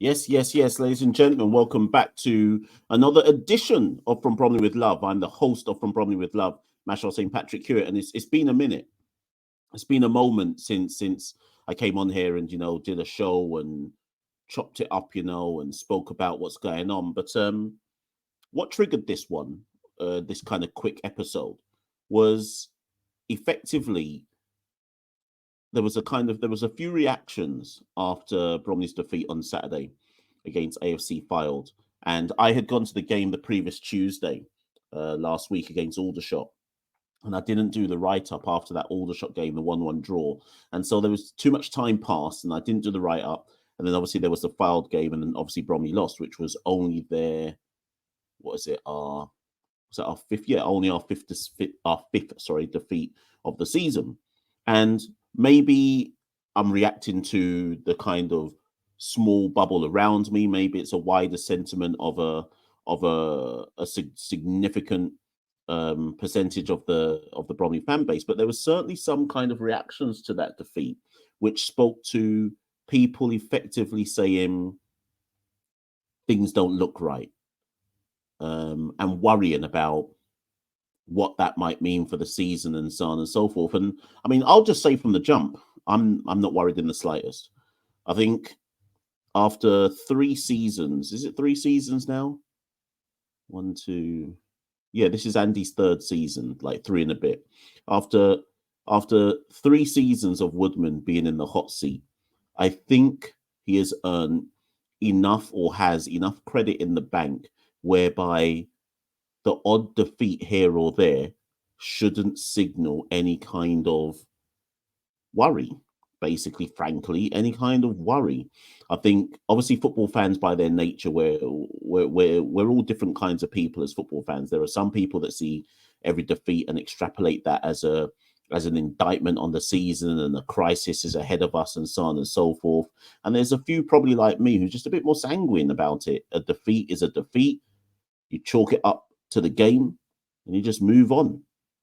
Yes, ladies and gentlemen, welcome back to another edition of From Bromley with Love. I'm the host of From Bromley with Love, Machel St. Patrick Hewitt, and it's been a minute. It's been a moment since I came on here and did a show and chopped it up, and spoke about what's going on. But what triggered this one, this kind of quick episode, was effectively there was a few reactions after Bromley's defeat on Saturday against AFC Fylde, and I had gone to the game the previous Tuesday, last week against Aldershot, and I didn't do the write-up after that Aldershot game, the 1-1 draw, and so there was too much time passed, and I didn't do the write-up, and then obviously there was the Fylde game, and then obviously Bromley lost, which was only their, what is it, our fifth, only our fifth, defeat of the season, and maybe I'm reacting to the kind of small bubble around me. Maybe it's a wider sentiment of a significant percentage of the Bromley fan base. But there was certainly some kind of reactions to that defeat, which spoke to people effectively saying things don't look right, and worrying about what that might mean for the season and so on and so forth. And I mean, I'll just say from the jump, I'm not worried in the slightest. I think after 3 seasons, is it 3 seasons now? 1, 2, yeah, this is Andy's 3rd season, like 3 and a bit. After 3 seasons of Woodman being in the hot seat, I think he has earned enough, or has enough credit in the bank, whereby the odd defeat here or there shouldn't signal any kind of worry. Basically, frankly, any kind of worry. I think obviously football fans, by their nature, we're all different kinds of people as football fans. There are some people that see every defeat and extrapolate that as an indictment on the season, and the crisis is ahead of us, and so on and so forth. And there's a few probably like me who's just a bit more sanguine about it. A defeat is a defeat. You chalk it up to the game and you just move on.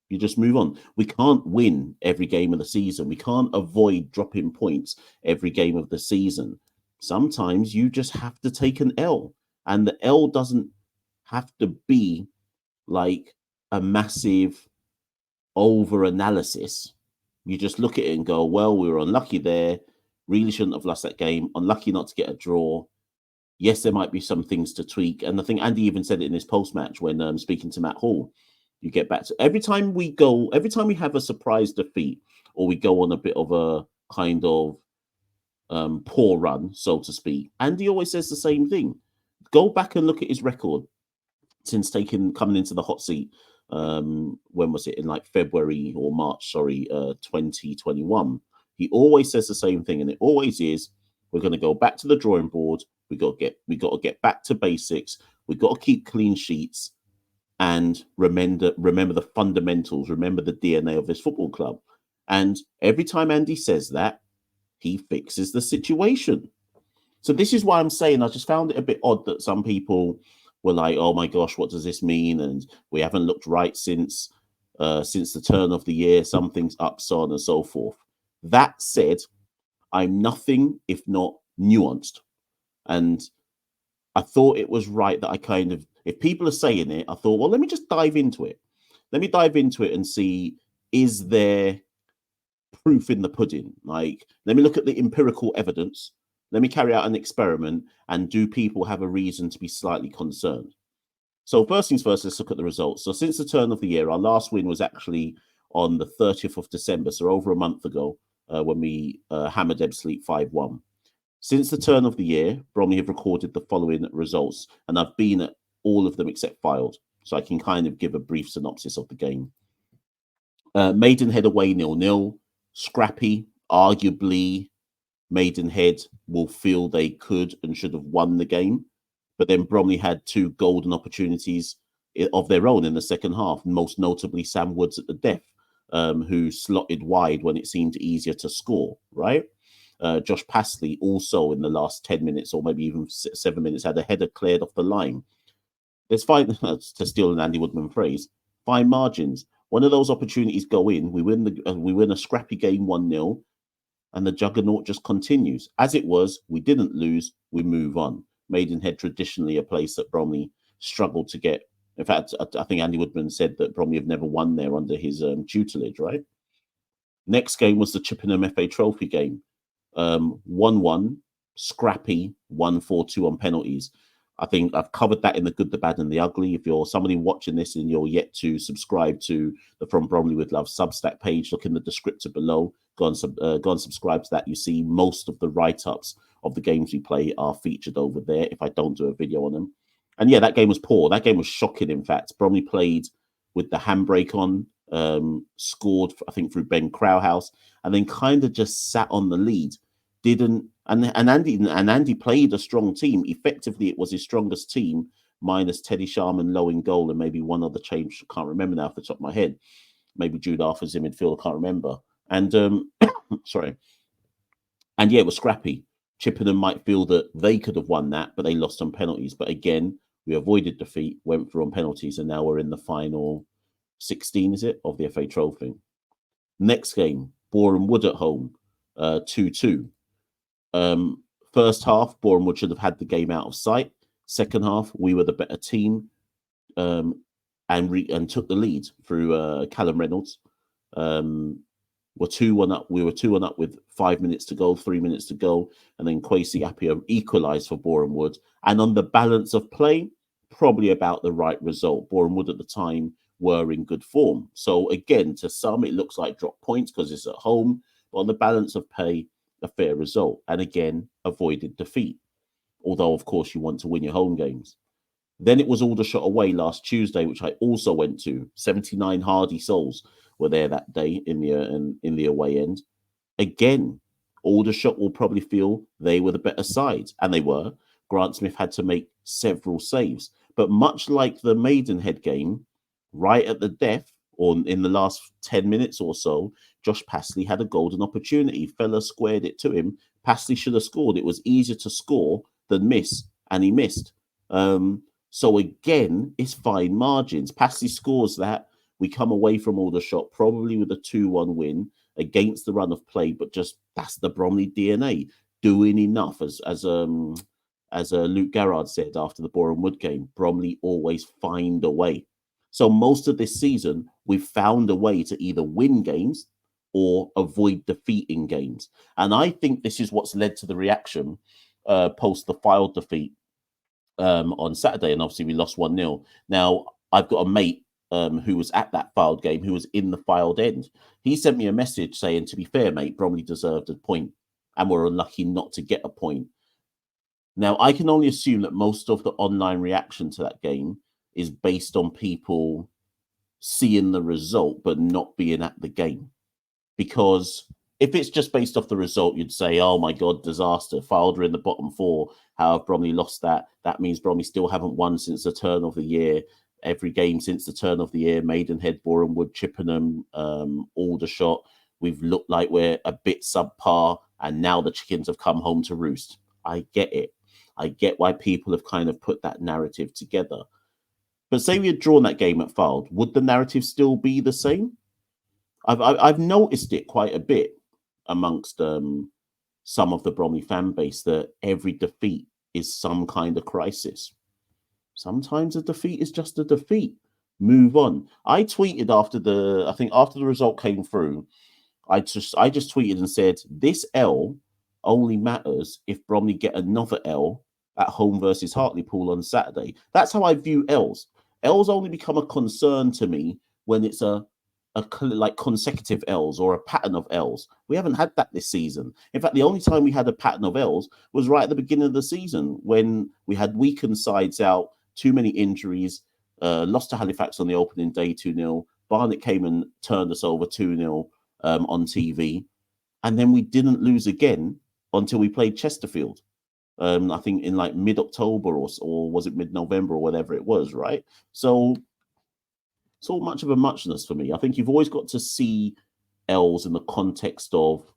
We can't win every game of the season. We can't avoid dropping points every game of the season. Sometimes you just have to take an L, and the L doesn't have to be like a massive over analysis. You just look at it and go, well, we were unlucky there. Really shouldn't have lost that game. Unlucky not to get a draw. Yes, there might be some things to tweak. And I think Andy even said it in his post-match when speaking to Matt Hall. You get back to every time we have a surprise defeat, or we go on a bit of a kind of poor run, so to speak, Andy always says the same thing. Go back and look at his record since coming into the hot seat. When was it? In like February or March, 2021. He always says the same thing, and it always is, we're going to go back to the drawing board. We got to get back to basics. We got to keep clean sheets and remember the fundamentals. Remember the DNA of this football club. And every time Andy says that, he fixes the situation. So this is why I'm saying I just found it a bit odd that some people were like, "Oh my gosh, what does this mean?" And we haven't looked right since the turn of the year. Something's up, so on and so forth. That said, I'm nothing if not nuanced. And I thought it was right that I kind of, if people are saying it, I thought, well, let me just dive into it. Let me dive into it and see, is there proof in the pudding? Like, let me look at the empirical evidence. Let me carry out an experiment, and do people have a reason to be slightly concerned? So first things first, let's look at the results. So since the turn of the year, our last win was actually on the 30th of December, so over a month ago, when we hammered Ebbsfleet 5-1. Since the turn of the year, Bromley have recorded the following results, and I've been at all of them except Fylde, so I can kind of give a brief synopsis of the game. Maidenhead away 0-0, scrappy, arguably Maidenhead will feel they could and should have won the game, but then Bromley had 2 golden opportunities of their own in the second half, most notably Sam Woods at the death, who slotted wide when it seemed easier to score, right? Josh Pasley also in the last 10 minutes, or maybe even 7 minutes, had a header cleared off the line. There's fine, to steal an Andy Woodman phrase, fine margins. One of those opportunities go in, we win a scrappy game 1-0. and the juggernaut just continues. As it was, we didn't lose, we move on. Maidenhead, traditionally a place that Bromley struggled to get. In fact, I think Andy Woodman said that Bromley have never won there under his tutelage, right? Next game was the Chippenham FA Trophy game. 1-1, scrappy, 1-4-2 on penalties. I think I've covered that in the good, the bad, and the ugly. If you're somebody watching this and you're yet to subscribe to the From Bromley with Love Substack page, look in the descriptor below. Go and subscribe to that. You see most of the write-ups of the games we play are featured over there if I don't do a video on them. And yeah, that game was poor. That game was shocking, in fact. Bromley played with the handbrake on, scored, I think, through Ben Crowhouse, and then kind of just sat on the lead. Andy played a strong team. Effectively, it was his strongest team, minus Teddy Sharman low in goal and maybe one other change. I can't remember now off the top of my head. Maybe Judedaras in midfield. I can't remember. And sorry. And yeah, it was scrappy. Chippenham might feel that they could have won that, but they lost on penalties. But again, we avoided defeat, went through on penalties, and now we're in the final 16, is it, of the FA Trophy. Next game, Boreham Wood at home, 2-2. First half, Boreham Wood should have had the game out of sight. Second half, we were the better team, and took the lead through Callum Reynolds. We're 2-1 up. We were 2-1 up with 5 minutes to go, 3 minutes to go, and then Kwesi Appiah equalised for Boreham Wood. And on the balance of play, probably about the right result. Boreham Wood at the time were in good form. So again, to some, it looks like drop points because it's at home, but on the balance of play, a fair result. And again, avoided defeat. Although, of course, you want to win your home games. Then it was Aldershot away last Tuesday, which I also went to. 79 hardy souls were there that day in the away end. Again, Aldershot will probably feel they were the better side, and they were. Grant Smith had to make several saves. But much like the Maidenhead game, right at the death, or in the last 10 minutes or so, Josh Passley had a golden opportunity. Fella squared it to him. Passley should have scored. It was easier to score than miss, and he missed. So again, it's fine margins. Passley scores that. We come away from Aldershot probably with a 2-1 win against the run of play, but just that's the Bromley DNA, doing enough. As Luke Garrard said after the Boreham Wood game, Bromley always find a way. So most of this season, we've found a way to either win games or avoid defeat in games. And I think this is what's led to the reaction post the Fylde defeat on Saturday. And obviously we lost 1-0. Now, I've got a mate who was at that Fylde game, who was in the Fylde end. He sent me a message saying, to be fair, mate, Bromley deserved a point and were unlucky not to get a point. Now, I can only assume that most of the online reaction to that game is based on people seeing the result but not being at the game. Because if it's just based off the result, you'd say, oh my God, disaster. Fylde are in the bottom four. How have Bromley lost that? That means Bromley still haven't won since the turn of the year. Every game since the turn of the year, Maidenhead, Boreham Wood, Chippenham, Aldershot, we've looked like we're a bit subpar, and now the chickens have come home to roost. I get it. I get why people have kind of put that narrative together. But say we had drawn that game at Fylde, would the narrative still be the same? I've noticed it quite a bit amongst some of the Bromley fan base that every defeat is some kind of crisis. Sometimes a defeat is just a defeat. Move on. I tweeted after the result came through, I just tweeted and said, this L only matters if Bromley get another L at home versus Hartlepool on Saturday. That's how I view L's. L's only become a concern to me when it's a like consecutive L's or a pattern of L's. We haven't had that this season. In fact, the only time we had a pattern of L's was right at the beginning of the season when we had weakened sides out, too many injuries, lost to Halifax on the opening day 2-0. Barnet came and turned us over 2-0 on TV. And then we didn't lose again until we played Chesterfield. I think in like mid-October or was it mid-November or whatever it was, right? So it's all much of a muchness for me. I think you've always got to see L's in the context of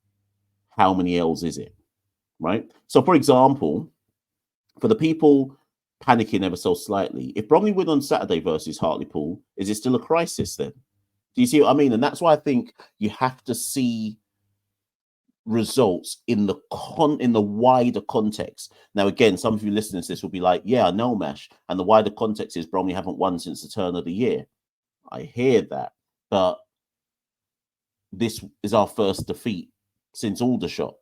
how many L's is it, right? So, for example, for the people panicking ever so slightly, if Bromley win on Saturday versus Hartlepool, is it still a crisis then? Do you see what I mean? And that's why I think you have to see results in the wider context. Now, again, some of you listening to this will be like, yeah, I know, Mash. And the wider context is Bromley haven't won since the turn of the year. I hear that. But this is our first defeat since Aldershot,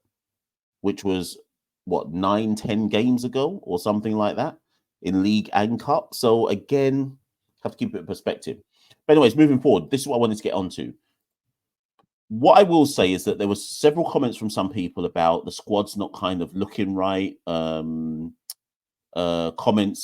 which was, what, 9-10 games ago or something like that in league and cup. So, again, have to keep it in perspective. But anyways, moving forward, this is what I wanted to get onto. What I will say is that there were several comments from some people about the squad's not kind of looking right. Comments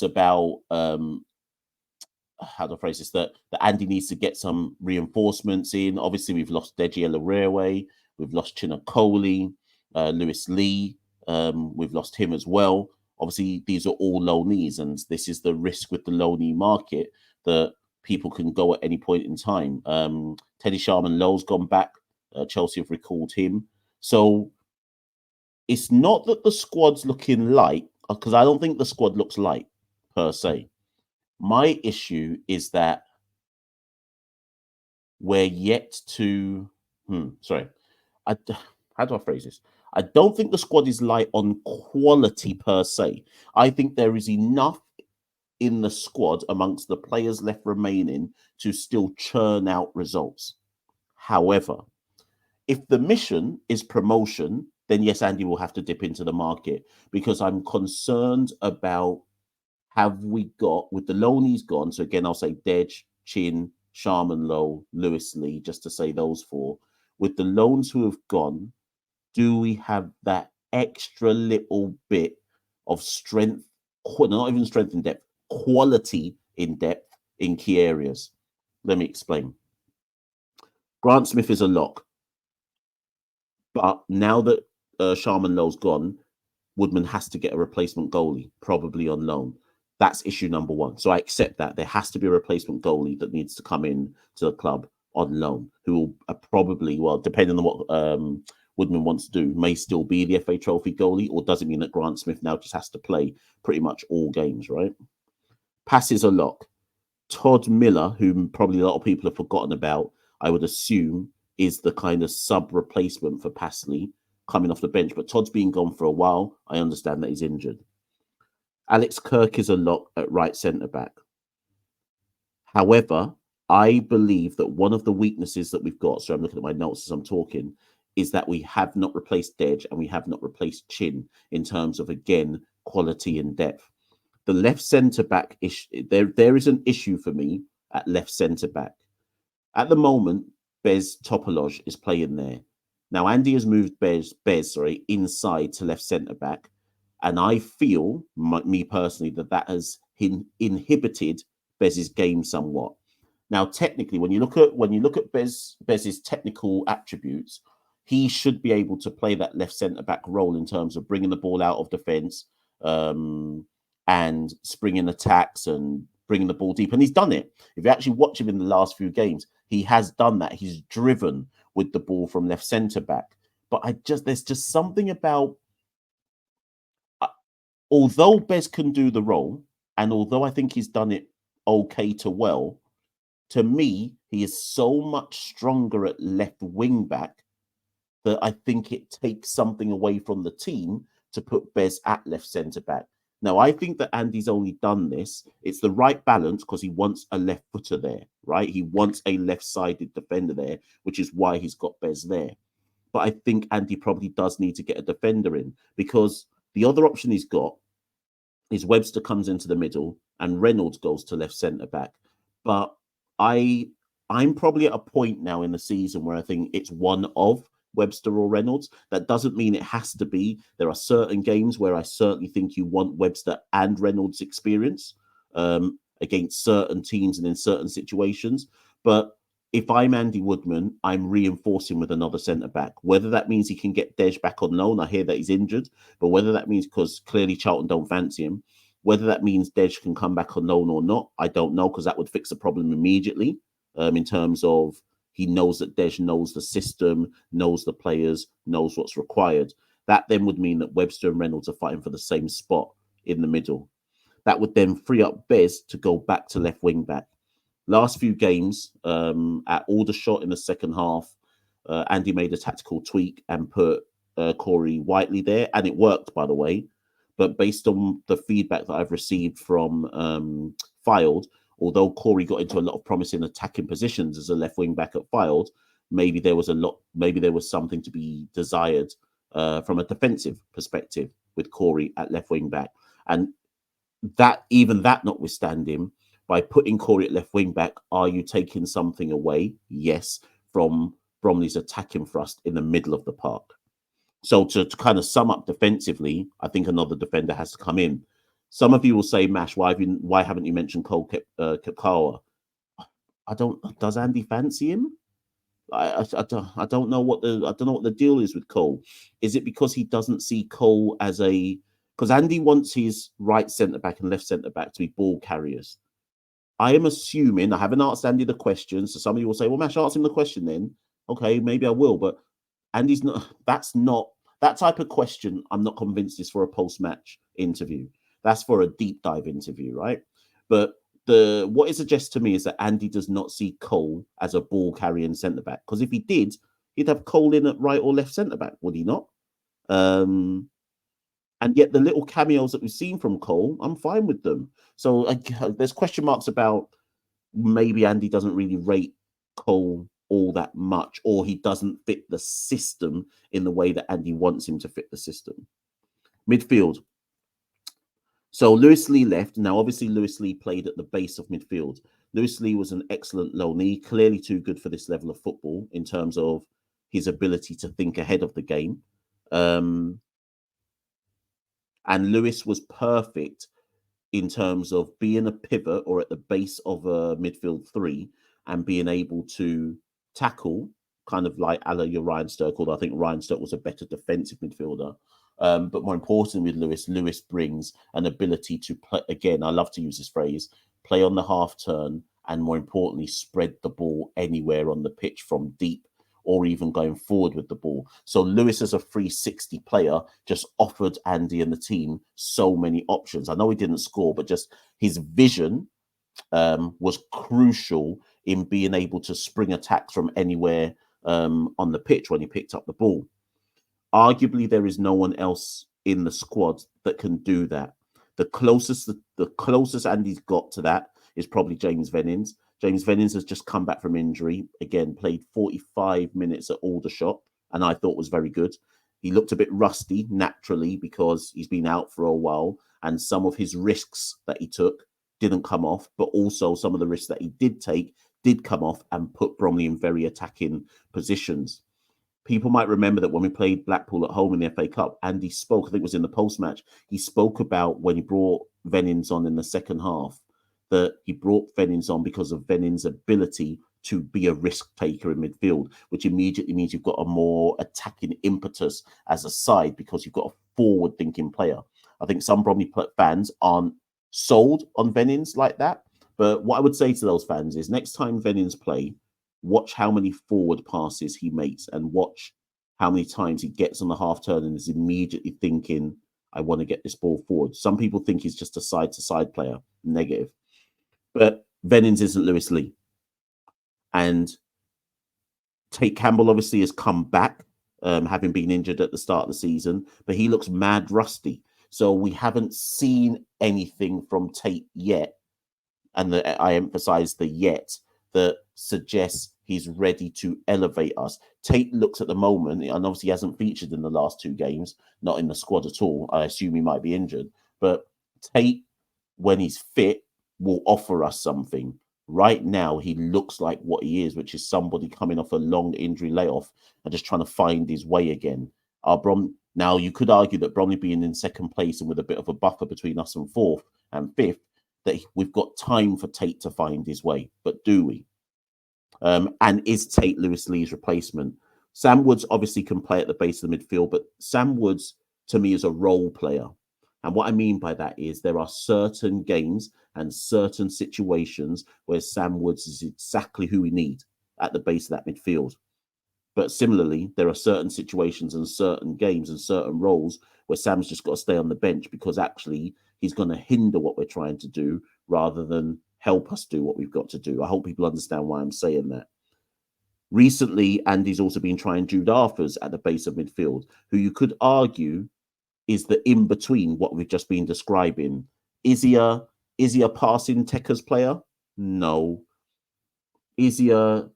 about how to phrase this, that Andy needs to get some reinforcements in. Obviously, we've lost Deji Elarewe, we've lost Chinakoli, Lewis Lee, we've lost him as well. Obviously, these are all low knees, and this is the risk with the low knee market that people can go at any point in time. Teddy Sharman Lowe's gone back. Chelsea have recalled him. So it's not that the squad's looking light, because I don't think the squad looks light per se. My issue is that we're yet to... how do I phrase this? I don't think the squad is light on quality per se. I think there is enough in the squad amongst the players left remaining to still churn out results. However, if the mission is promotion, then yes, Andy will have to dip into the market, because I'm concerned about, have we got, with the loanees gone, so again, I'll say Dej, Chin, Sharman Lowe, Lewis Lee, just to say those four, with the loans who have gone, do we have that extra little bit of strength, not even strength in depth, quality in depth in key areas? Let me explain. Grant Smith is a lock. But now that Sharman Lowe's gone, Woodman has to get a replacement goalie, probably on loan. That's issue number one. So I accept that. There has to be a replacement goalie that needs to come in to the club on loan, who will probably, well, depending on what Woodman wants to do, may still be the FA Trophy goalie, or does it mean that Grant Smith now just has to play pretty much all games, right? Passes a lock. Todd Miller, whom probably a lot of people have forgotten about, I would assume, is the kind of sub replacement for Passley coming off the bench. But Todd's been gone for a while. I understand that he's injured. Alex Kirk is a lock at right centre back. However, I believe that one of the weaknesses that we've got, so I'm looking at my notes as I'm talking, is that we have not replaced Dej and we have not replaced Chin in terms of, again, quality and depth. The left centre back there is an issue for me at left centre back. At the moment, Bez Topoloj is playing there. Now, Andy has moved Bez inside to left centre back, and I feel, me personally, that has inhibited Bez's game somewhat. Now, technically, when you look at Bez's technical attributes, he should be able to play that left centre back role in terms of bringing the ball out of defence, and springing attacks and bringing the ball deep. And he's done it. If you actually watch him in the last few games, he has done that. He's driven with the ball from left centre back. But there's just something about, although Bez can do the role, and although I think he's done it okay to well, to me, he is so much stronger at left wing back that I think it takes something away from the team to put Bez at left centre back. Now, I think that Andy's only done this. It's the right balance because he wants a left footer there, right? He wants a left-sided defender there, which is why he's got Bez there. But I think Andy probably does need to get a defender in, because the other option he's got is Webster comes into the middle and Reynolds goes to left centre back. But I'm probably at a point now in the season where I think it's one of Webster or Reynolds. That doesn't mean it has to be. There are certain games where I certainly think you want Webster and Reynolds experience against certain teams and in certain situations. But if I'm Andy Woodman, I'm reinforcing with another centre-back. Whether that means he can get Dej back on loan, I hear that he's injured, but whether that means, because clearly Charlton don't fancy him, whether that means Dej can come back on loan or not, I don't know, because that would fix the problem immediately in terms of he knows that Dej knows the system, knows the players, knows what's required. That then would mean that Webster and Reynolds are fighting for the same spot in the middle. That would then free up Bez to go back to left wing back. Last few games, at Aldershot in the second half, Andy made a tactical tweak and put Corey Whiteley there, and it worked, by the way. But based on the feedback that I've received from Fylde, although Corey got into a lot of promising attacking positions as a left wing back at Fylde, maybe there was something to be desired from a defensive perspective with Corey at left wing back. And that notwithstanding, by putting Corey at left wing back, are you taking something away? Yes, from Bromley's attacking thrust in the middle of the park. So to kind of sum up defensively, I think another defender has to come in. Some of you will say, Mash, why haven't you mentioned Cole Kepkawa? Does Andy fancy him? I don't know what the deal is with Cole. Is it because he doesn't see Cole as because Andy wants his right centre back and left centre back to be ball carriers. I am assuming, I haven't asked Andy the question, so some of you will say, well, Mash, ask him the question then. Okay, maybe I will, but Andy's not, that type of question, I'm not convinced is for a post-match interview. That's for a deep dive interview, right? But what it suggests to me is that Andy does not see Cole as a ball-carrying centre-back. Because if he did, he'd have Cole in at right or left centre-back, would he not? And yet the little cameos that we've seen from Cole, I'm fine with them. So there's question marks about maybe Andy doesn't really rate Cole all that much, or he doesn't fit the system in the way that Andy wants him to fit the system. Midfield. So Lewis Lee left. Now, obviously, Lewis Lee played at the base of midfield. Lewis Lee was an excellent loanee, clearly too good for this level of football in terms of his ability to think ahead of the game. And Lewis was perfect in terms of being a pivot or at the base of a midfield three and being able to tackle, kind of like a la your Ryan Sterk, although I think Ryan Sterk was a better defensive midfielder. But more importantly with Lewis brings an ability to play, again, I love to use this phrase, play on the half turn, and more importantly, spread the ball anywhere on the pitch from deep or even going forward with the ball. So Lewis as a 360 player just offered Andy and the team so many options. I know he didn't score, but just his vision was crucial in being able to spring attacks from anywhere on the pitch when he picked up the ball. Arguably, there is no one else in the squad that can do that. The closest Andy's got to that is probably James Vennins. James Vennins has just come back from injury. Again, played 45 minutes at Aldershot, and I thought was very good. He looked a bit rusty naturally because he's been out for a while, and some of his risks that he took didn't come off, but also some of the risks that he did take did come off and put Bromley in very attacking positions. People might remember that when we played Blackpool at home in the FA Cup, Andy spoke, I think it was in the post-match, he spoke about when he brought Vennins on in the second half, that he brought Vennins on because of Vennins' ability to be a risk taker in midfield, which immediately means you've got a more attacking impetus as a side because you've got a forward-thinking player. I think some Bromley fans aren't sold on Vennins like that, but what I would say to those fans is next time Vennins play, watch how many forward passes he makes and watch how many times he gets on the half turn and is immediately thinking, I want to get this ball forward. Some people think he's just a side-to-side player. Negative. But Vennins isn't Lewis Lee. And Tate Campbell obviously has come back, having been injured at the start of the season, but he looks mad rusty. So we haven't seen anything from Tate yet, and I emphasize the yet, that suggests he's ready to elevate us. Tate looks at the moment, and obviously he hasn't featured in the last two games, not in the squad at all. I assume he might be injured. But Tate, when he's fit, will offer us something. Right now, he looks like what he is, which is somebody coming off a long injury layoff and just trying to find his way again. Now, you could argue that Bromley being in second place and with a bit of a buffer between us and fourth and fifth, that we've got time for Tate to find his way. But do we? And is Tate Lewis Lee's replacement? Sam Woods obviously can play at the base of the midfield, but Sam Woods, to me, is a role player. And what I mean by that is there are certain games and certain situations where Sam Woods is exactly who we need at the base of that midfield. But similarly, there are certain situations and certain games and certain roles where Sam's just got to stay on the bench because actually he's going to hinder what we're trying to do rather than help us do what we've got to do. I hope people understand why I'm saying that. Recently, Andy's also been trying Judedaras at the base of midfield, who you could argue is the in between what we've just been describing. Is he a passing Tekka's player? No. Is he a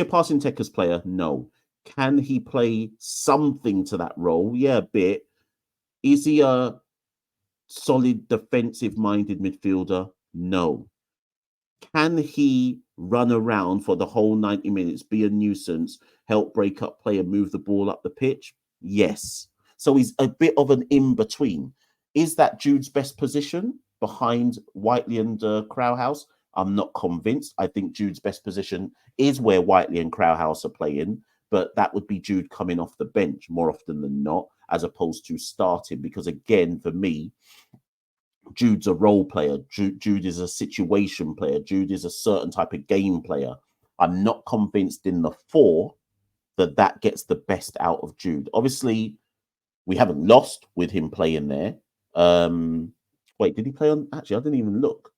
passing Tekka's player? No. Can he play something to that role? Yeah, a bit. Is he a solid defensive minded midfielder? No. Can he run around for the whole 90 minutes, be a nuisance, help break up play and move the ball up the pitch? Yes. So he's a bit of an in between. Is that Jude's best position behind Whiteley and Crowhouse? I'm not convinced. I think Jude's best position is where Whiteley and Crowhouse are playing, but that would be Jude coming off the bench more often than not, as opposed to starting. Because again, for me, Jude's a role player. Jude is a situation player. Jude is a certain type of game player. I'm not convinced in the 4 that gets the best out of Jude. Obviously, we haven't lost with him playing there. Wait, did he play on? Actually, I didn't even look.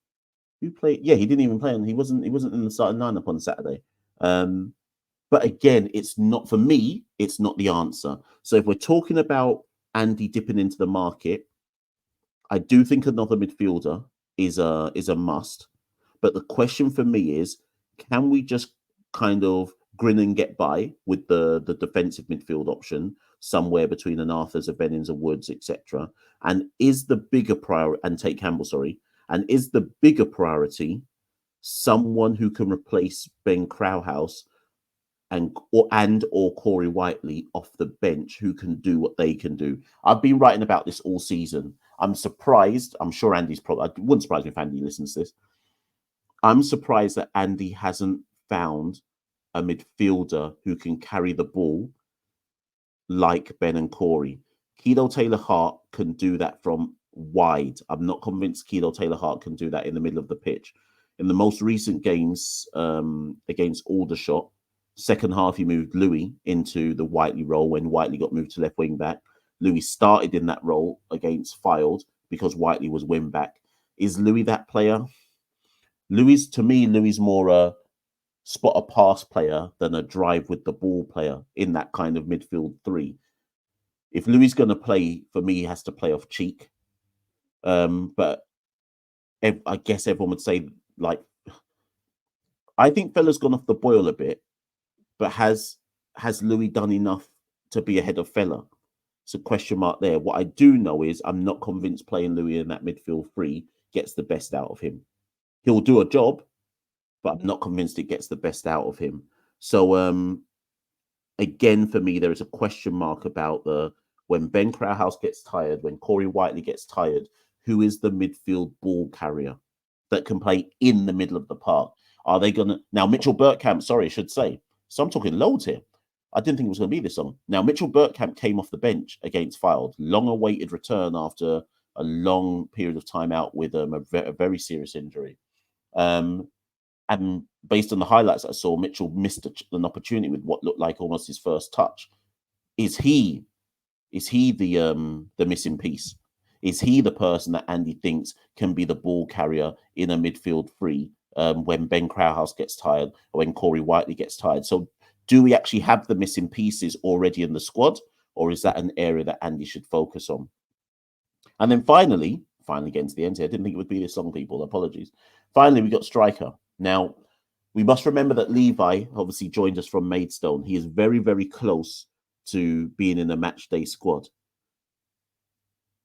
Who played? Yeah, he didn't even play on. He wasn't in the starting lineup on Saturday. But again, it's not for me. It's not the answer. So if we're talking about Andy dipping into the market, I do think another midfielder is a must. But the question for me is, can we just kind of grin and get by with the defensive midfield option somewhere between an Arthur's, a Vennins, a Woods, etc.? And is the bigger priority, and Tate Campbell, sorry, and is the bigger priority someone who can replace Ben Crowhouse and or Corey Whiteley off the bench who can do what they can do? I've been writing about this all season. I'm surprised. I'm sure Andy's probably. It wouldn't surprise me if Andy listens to this. I'm surprised that Andy hasn't found a midfielder who can carry the ball like Ben and Corey. Keo Taylor Hart can do that from wide. I'm not convinced Keo Taylor Hart can do that in the middle of the pitch. In the most recent games against Aldershot, second half he moved Louis into the Whiteley role when Whiteley got moved to left wing back. Louis started in that role against Fylde because Whiteley was wing back. Is Louis that player? To me, Louis more a spot a pass player than a drive with the ball player in that kind of midfield 3. If Louis is going to play, for me, he has to play off cheek. But I guess everyone would say, like, I think Fella's gone off the boil a bit, but has Louis done enough to be ahead of Fella? It's a question mark there. What I do know is I'm not convinced playing Louis in that midfield 3 gets the best out of him. He'll do a job, but I'm not convinced it gets the best out of him. So again, for me, there is a question mark about when Ben Crowhouse gets tired, when Corey Whiteley gets tired, who is the midfield ball carrier that can play in the middle of the park? Are they going to... Now, Mitchell Bergkamp, sorry, I should say. So I'm talking loads here. I didn't think it was going to be this long. Now, Mitchell Bergkamp came off the bench against Fylde. Long-awaited return after a long period of time out with a very serious injury. And based on the highlights I saw, Mitchell missed an opportunity with what looked like almost his first touch. Is he the missing piece? Is he the person that Andy thinks can be the ball carrier in a midfield 3 when Ben Crowhouse gets tired or when Corey Whiteley gets tired? So do we actually have the missing pieces already in the squad, or is that an area that Andy should focus on? And then finally getting to the end here, I didn't think it would be this long, people. Apologies. Finally, we got striker. Now, we must remember that Levi obviously joined us from Maidstone. He is very, very close to being in a match day squad.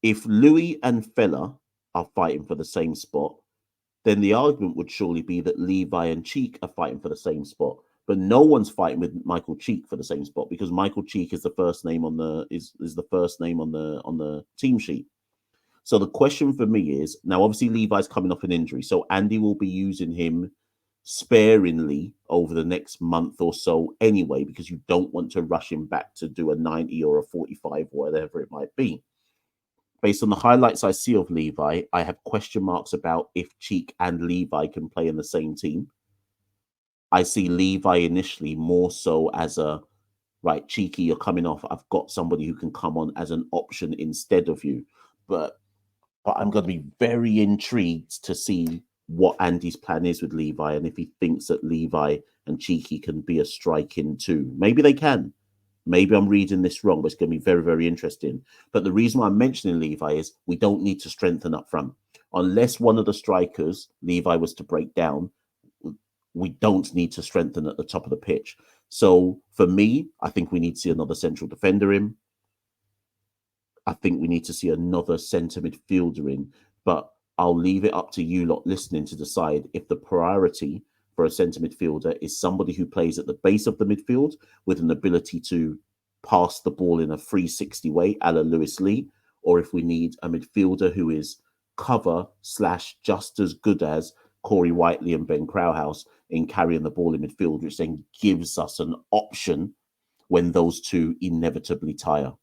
If Louis and Fella are fighting for the same spot, then the argument would surely be that Levi and Cheek are fighting for the same spot. But no one's fighting with Michael Cheek for the same spot because Michael Cheek is the first name on the team sheet. So the question for me is, now obviously Levi's coming off an injury, so Andy will be using him sparingly over the next month or so anyway, because you don't want to rush him back to do a 90 or a 45, whatever it might be. Based on the highlights I see of Levi, I have question marks about if Cheek and Levi can play in the same team. I see Levi initially more so as a, right, Cheeky, you're coming off. I've got somebody who can come on as an option instead of you. But I'm going to be very intrigued to see what Andy's plan is with Levi and if he thinks that Levi and Cheeky can be a strike-in too. Maybe they can. Maybe I'm reading this wrong, but it's going to be very, very interesting. But the reason why I'm mentioning Levi is we don't need to strengthen up front. Unless one of the strikers, Levi, was to break down, we don't need to strengthen at the top of the pitch. So for me, I think we need to see another central defender in. I think we need to see another centre midfielder in. But I'll leave it up to you lot listening to decide if the priority for a centre midfielder is somebody who plays at the base of the midfield with an ability to pass the ball in a 360 way, a la Lewis Lee, or if we need a midfielder who is cover / just as good as Corey Whiteley and Ben Crowhouse in carrying the ball in midfield, which then gives us an option when those two inevitably tire.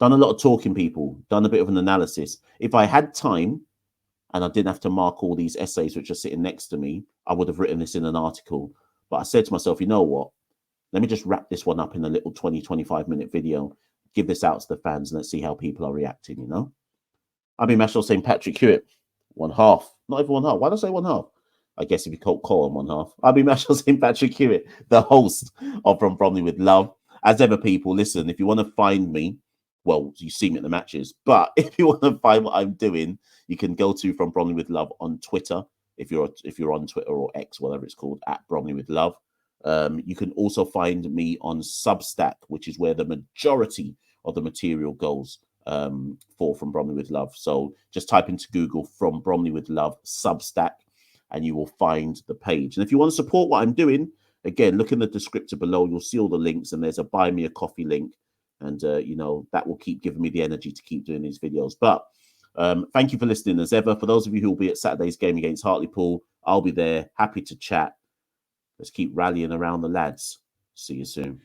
Done a lot of talking, people, done a bit of an analysis. If I had time and I didn't have to mark all these essays which are sitting next to me, I would have written this in an article. But I said to myself, you know what? Let me just wrap this one up in a little 20, 25-minute video, give this out to the fans, and let's see how people are reacting, you know? I mean, Machel saying Patrick Hewitt, 1/2. Not even 1/2. Why did I say 1/2? I guess if you call him 1/2. I'll be Machel saying Patrick Hewitt, the host of From Bromley with Love. As ever, people, listen, if you want to find me, well, you see me at the matches, but if you want to find what I'm doing, you can go to From Bromley with Love on Twitter, if you're on Twitter or X, whatever it's called, at Bromley with Love. You can also find me on Substack, which is where the majority of the material goes for From Bromley with Love. So just type into Google From Bromley with Love Substack, and you will find the page. And if you want to support what I'm doing, again, look in the descriptor below. You'll see all the links, and there's a Buy Me a Coffee link. And, you know, that will keep giving me the energy to keep doing these videos. But thank you for listening as ever. For those of you who will be at Saturday's game against Hartlepool, I'll be there. Happy to chat. Let's keep rallying around the lads. See you soon.